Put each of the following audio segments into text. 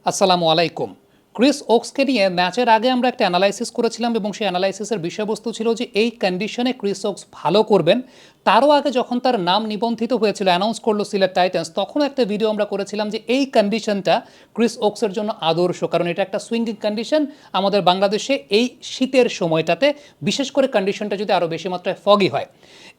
আসসালামু আলাইকুম। ক্রিস ওকসকে নিয়ে ম্যাচের আগে আমরা একটা অ্যানালাইসিস করেছিলাম এবং সেই অ্যানালাইসিসের বিষয়বস্তু ছিল যে এই কন্ডিশনে ক্রিস ওকস ভালো করবেন। তারও আগে যখন তার নাম নিবন্ধিত হয়েছিল, অ্যানাউন্স করলো সিলেট টাইটান্স, তখন একটা ভিডিও আমরা করেছিলাম যে এই কন্ডিশনটা ক্রিস ওকসের জন্য আদর্শ, কারণ এটা একটা সুইঙ্গিং কন্ডিশন আমাদের বাংলাদেশে এই শীতের সময়টাতে, বিশেষ করে কন্ডিশনটা যদি আরও বেশি মাত্রায় ফগি হয়।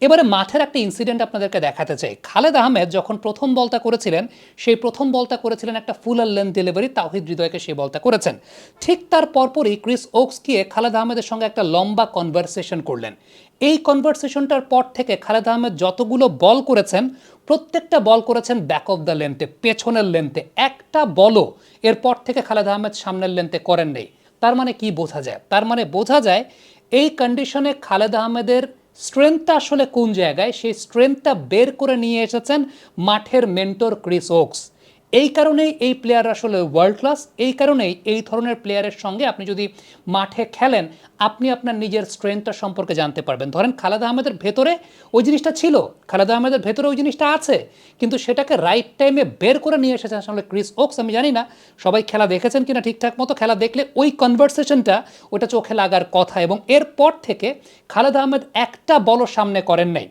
এবারে মাঠের একটা ইনসিডেন্ট আপনাদেরকে দেখাতে চাই। খালেদ আহমেদ যখন প্রথম বলটা করেছিলেন, সেই প্রথম বলটা করেছিলেন একটা ফুল আর লেন্থ ডেলিভারি, তাওহিদ হৃদয়কে সেই বলটা করেছেন। ঠিক তার পরপরই ক্রিস ওকস গিয়ে খালেদ আহমেদের সঙ্গে একটা লম্বা কনভারসেশন করলেন। এই কনভারসেশনটার পর থেকে খালেদ আহমেদ যতগুলো বল করেছেন, প্রত্যেকটা বল করেছেন ব্যাক অফ দ্য লেন্থে, পেছনের লেন্থে। একটা বলও এরপর থেকে খালেদ আহমেদ সামনের লেন্থে করেন নেই। তার মানে কি বোঝা যায়? তার মানে বোঝা যায় এই কন্ডিশনে খালেদ আহমেদের স্ট্রেংথটা আসলে কোন জায়গায়, সেই স্ট্রেংথটা বের করে নিয়ে এসেছেন মাঠের মেন্টর ক্রিস ওকস। এই কারণেই এই প্লেয়ার আসলে ওয়ার্ল্ড ক্লাস। এই কারণেই এই ধরনের প্লেয়ারের সঙ্গে আপনি যদি মাঠে খেলেন, আপনি আপনার নিজের স্ট্রেংথটা সম্পর্কে জানতে পারবেন। ধরেন খালেদ আহমেদের ভেতরে ওই জিনিসটা ছিল, খালেদ আহমেদের ভেতরে ওই জিনিসটা আছে, কিন্তু সেটাকে রাইট টাইমে বের করে নিয়ে এসেছেন আসলে ক্রিস ওকস। আমি জানি না সবাই খেলা দেখেছেন কিনা ঠিকঠাক মতো। খেলা দেখলে ওই কনভারসেশনটা ওটা চোখে লাগার কথা, এবং এরপর থেকে খালেদ আহমেদ একটা বলও সামনে করেন নাই।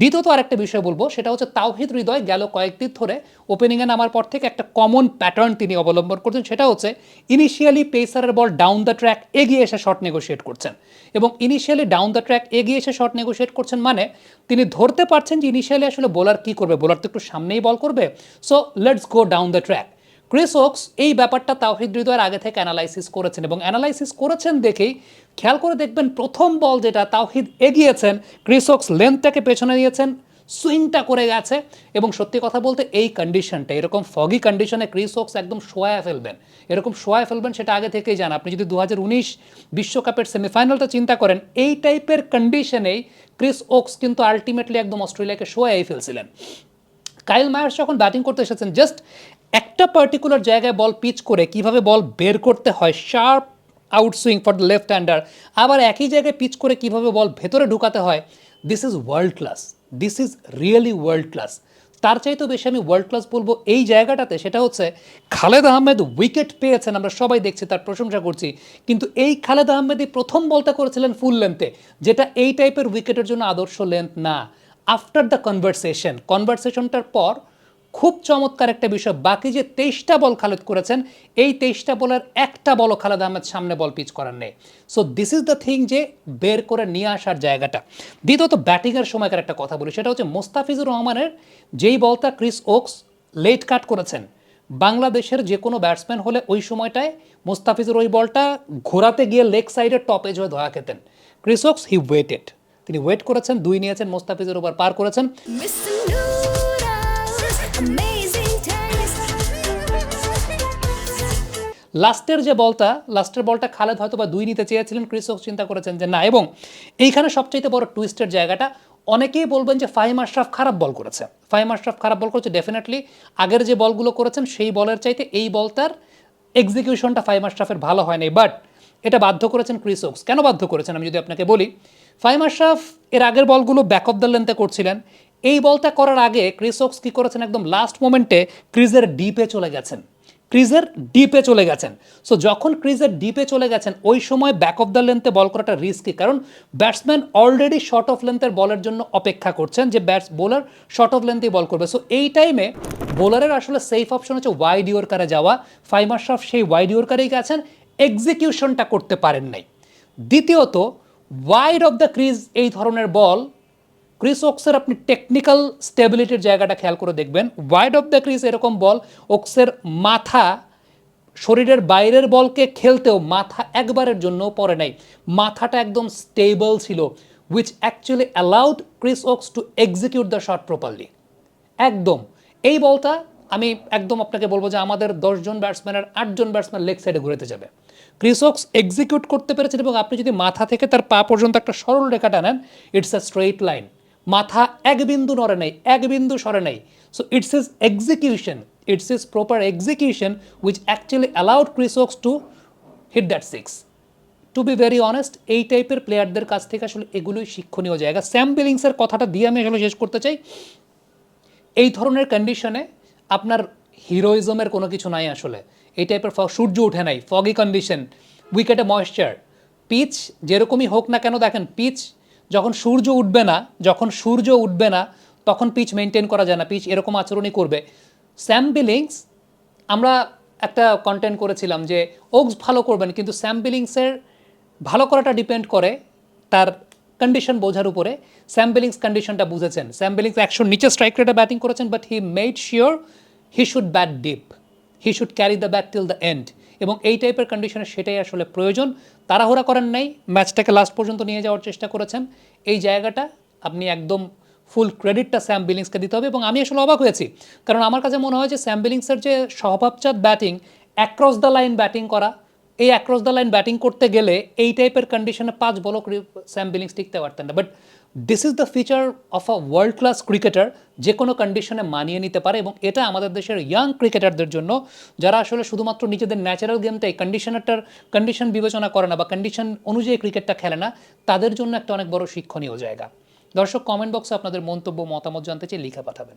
দ্বিতীয়ত আরেকটা বিষয় বলবো, সেটা হচ্ছে তাওহিদ হৃদয় গেল কয়েকদিন ধরে ওপেনিংয়ে নামার পর থেকে একটা কমন প্যাটার্ন তিনি অবলম্বন করছেন। সেটা হচ্ছে ইনিশিয়ালি পেসারের বল ডাউন দ্য ট্র্যাক এগিয়ে এসে শট নেগোশিয়েট করছেন, এবং ইনিশিয়ালি ডাউন দ্য ট্র্যাক এগিয়ে এসে শট নেগোশিয়েট করছেন মানে তিনি ধরতে পারছেন যে ইনিশিয়ালি আসলে বোলার কী করবে, বোলার তো একটু সামনেই বল করবে, so let's go down the track. Chris Woakes এই ব্যাপারটা তাওহিদ হৃদয়ের আগে থেকে অ্যানালাইসিস করেছেন, এবং অ্যানালাইসিস করেছেন দেখেই খেয়াল করে দেখবেন প্রথম বল যেটা তাওহিদ এগিয়েছেন, ক্রিস ওকস লেন্থটাকে পেছনে নিয়েছেন, সুইংটা করে গেছে। এবং সত্যি কথা বলতে এই কন্ডিশনটা, এরকম ফগি কন্ডিশনে ক্রিস ওকস একদম শোয়ায় ফেলবেন, এরকম শোয়ায় ফেলবেন সেটা আগে থেকেই জান। আপনি যদি 2019 বিশ্বকাপের সেমিফাইনালটা চিন্তা করেন, এই টাইপের কন্ডিশনেই ক্রিস ওকস কিন্তু আলটিমেটলি একদম অস্ট্রেলিয়াকে শোয়াই ফেলছিলেন। কাইল মায়ার্স যখন ব্যাটিং করতে এসেছেন, জাস্ট একটা পার্টিকুলার জায়গায় বল পিচ করে কিভাবে বল বের করতে হয়, sharp outswing for the left hander, আবার একই জায়গায় পিচ করে কিভাবে বল ভেতরে ঢুকাতে হয়, this is world class, this is really world class. তার চাইতেও বেশি আমি ওয়ার্ল্ড ক্লাস বলবো এই জায়গাটাতে, সেটা হচ্ছে খালেদ আহমেদ উইকেট পেয়েছেন, আমরা সবাই দেখছি, তার প্রশংসা করছি, কিন্তু এই খালেদ আহমেদই প্রথম বলটা করেছিলেন ফুল লেন্থে, যেটা এই টাইপের উইকেটের জন্য আদর্শ লেন্থ না। আফটার দ্য কনভারসেশনটার পর খুব চমৎকার একটা বিষয়, বাকি যে 23টা বল খালেদ করেছেন, এই 23টা বলের একটা বলও খালেদ আহমেদ সামনে বল পিচ করার নেই। So this is the thing, যে বের করে নিয়ে আসার জায়গাটা। দ্বিতীয়ত ব্যাটিংয়ের সময়কার একটা কথা বলি, সেটা হচ্ছে মোস্তাফিজুর রহমানের যেই বলটা ক্রিস ওকস লেট কাট করেছেন, বাংলাদেশের যে কোনো ব্যাটসম্যান হলে ওই সময়টায় মোস্তাফিজুর ওই বলটা ঘোরাতে গিয়ে লেগ সাইডে টপ এজ হয়ে ধরা খেতেন। ক্রিস ওকস হি ওয়েটেড, তিনি ওয়েট করেছেন, 2 নিয়েছেন, মোস্তাফিজুর ওভার পার করেছেন। লাস্টের বলটা খালেদ হয়তো বা 2 নিতে চেয়েছিলেন, ক্রিস ওকস চিন্তা করেছেন যে না। এবং এইখানে সবচাইতে বড় টুইস্টের জায়গাটা, অনেকেই বলবেন যে ফাহিম আশরাফ খারাপ বল করেছে, ফাহিম আশরাফ খারাপ বল করেছে। ডেফিনেটলি আগের যে বলগুলো করেছেন সেই বলের চাইতে এই বলটার এক্সিকিউশনটা ফাহিম আশরাফের ভালো হয়নি, বাট এটা বাধ্য করেছেন ক্রিস ওকস। কেন বাধ্য করেছেন আমি যদি আপনাকে বলি, ফাহিম আশরাফ এর আগের বলগুলো ব্যাক অফ দ্য লেন্থে করছিলেন, এই বলটা করার আগে ক্রিস ওকস কী করেছেন, একদম লাস্ট মোমেন্টে ক্রিজের ডিপে চলে গেছেন, সো যখন ক্রিজের ডিপে চলে গেছেন, ওই সময় ব্যাক অফ দ্য লেন্থে বল করাটা রিস্কি, কারণ ব্যাটসম্যান অলরেডি শর্ট অফ লেন্থের বলের জন্য অপেক্ষা করছেন যে বোলার শর্ট অফ লেন্থেই বল করবে। সো এই টাইমে বোলারের আসলে সেফ অপশন হচ্ছে ওয়াইড ইয়র্কারে যাওয়া। ফাহিম আশরাফ সেই ওয়াইড ইয়র্কারেই গেছেন, এক্সিকিউশনটা করতে পারেন নাই। দ্বিতীয়ত, ওয়াইড অফ দ্য ক্রিজ এই ধরনের বল, ক্রিস ওকসের আপনি টেকনিক্যাল স্টেবিলিটির জায়গাটা খেয়াল করে দেখবেন, ওয়াইড অফ দ্য ক্রিজ এরকম বল, ওকসের মাথা শরীরের বাইরের বলকে খেলতেও মাথা একবারের জন্য পড়ে নাই, মাথাটা একদম স্টেবল ছিল, which actually allowed Chris Woakes two execute the shot properly. একদম এই বলটা আমি একদম আপনাকে বলবো যে আমাদের 10 জন ব্যাটসম্যানের 8 জন ব্যাটসম্যান লেগ সাইডে ঘুরেতে যাবে। ক্রিস ওকস এক্সিকিউট করতে পেরেছেন, এবং আপনি যদি মাথা থেকে তার পা পর্যন্ত একটা সরল রেখা টানেন, ইটস আ স্ট্রেইট লাইন, মাথা এক বিন্দু নড়ে নেই, এক বিন্দু সরে নেই। So it's is execution, it's is proper execution which actually allowed Chris Woakes to hit that 6। To be very honest, এই টাইপের প্লেয়ারদের কাছ থেকে আসলে এগুলোই শিক্ষণীয় জায়গা। স্যাম বিলিংসের কথাটা দিয়ে আমি আসলে শেষ করতে চাই। এই ধরনের কন্ডিশনে আপনার হিরোইজমের কোনো কিছু নাই আসলে। এই টাইপের সূর্য ওঠে নাই, ফগি কন্ডিশন, উইকেটে ময়েশ্চার, পিচ যেরকমই হোক না কেন, দেখেন পিচ যখন সূর্য উঠবে না তখন পিচ মেনটেন করা যায় না, পিচ এরকম আচরণই করবে। স্যাম বিলিংস, আমরা একটা কন্টেন্ট করেছিলাম যে ওকস ভালো করবেন, কিন্তু স্যাম বিলিংসের ভালো করাটা ডিপেন্ড করে তার কন্ডিশন বোঝার উপরে। স্যাম বিলিংস কন্ডিশনটা বুঝেছেন, স্যাম বিলিংস 100 নিচে স্ট্রাইক রেটে ব্যাটিং করেছেন, but he made sure he should bat deep, he should carry the bat till the end, এবং এই টাইপের কন্ডিশনে সেটাই আসলে প্রয়োজন। তাড়াহুড়া করেন নাই, ম্যাচটাকে লাস্ট পর্যন্ত নিয়ে যাওয়ার চেষ্টা করেছেন। এই জায়গাটা আপনি একদম ফুল ক্রেডিটটা স্যাম বিলিংসকে দিতে হবে। এবং আমি আসলে অবাক হয়েছি, কারণ আমার কাছে মনে হয় যে স্যাম বিলিংসের যে স্বভাবজাত batting, across the line batting করা, এই অ্যাক্রস দ্য লাইন ব্যাটিং করতে গেলে এই টাইপের কন্ডিশনে 5 বলও স্যাম বিলিংস টিকতে পারতেন না। But this is the feature of a world class cricketer, যে কোনো কন্ডিশনে মানিয়ে নিতে পারে। এবং এটা আমাদের দেশের ইয়াং ক্রিকেটারদের জন্য, যারা আসলে শুধুমাত্র নিজেদের ন্যাচারাল গেমটাই কন্ডিশন বিবেচনা করে না বা কন্ডিশন অনুযায়ী ক্রিকেটটা খেলে না, তাদের জন্য একটা অনেক বড় শিক্ষণীয় জায়গা। দর্শক, কমেন্ট বক্সে আপনাদের মন্তব্য মতামত জানতে চাই, লিখে পাঠাবেন।